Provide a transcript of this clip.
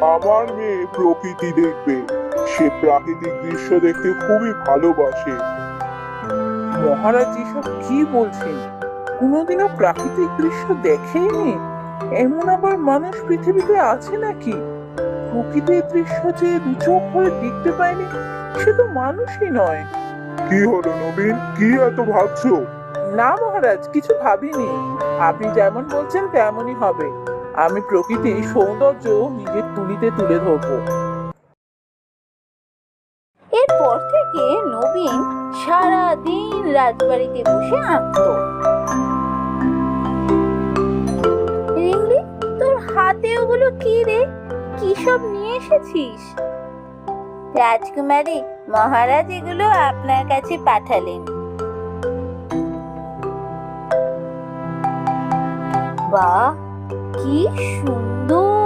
আমার মেয়ে প্রকৃতি দেখবে। সে প্রাকৃতিক দৃশ্য দেখতে খুবই ভালোবাসে। মহারাজ এসব কি বলছেন? কোনোদিনও প্রাকৃতিক দৃশ্য দেখেনি? এমন আবার মানুষ পৃথিবীতে আছে নাকি? প্রকৃতির দৃশ্য যে দু চোখ ভরে দেখতে পায়নি, সে তো মানুষই নয়। কি হলো নবীন, কি এত ভাবছো? না মহারাজ, কিছু ভাবিনি। আপনি যেমন বলছেন তেমনই হবে। আমি প্রকৃতির সৌন্দর্য নিজের তুলিতে তুলে ধরবো। এরপর থেকে নবীন সারা দিন রাজবাড়িতে বসে আঁকতো। রিংলি, তোর হাতে ওগুলো কি রে? কি সব নিয়ে এসেছিস? রাজকুমারী, মহারাজ এগুলো আপনার কাছে পাঠালেন। বাহ, কি সুন্দর!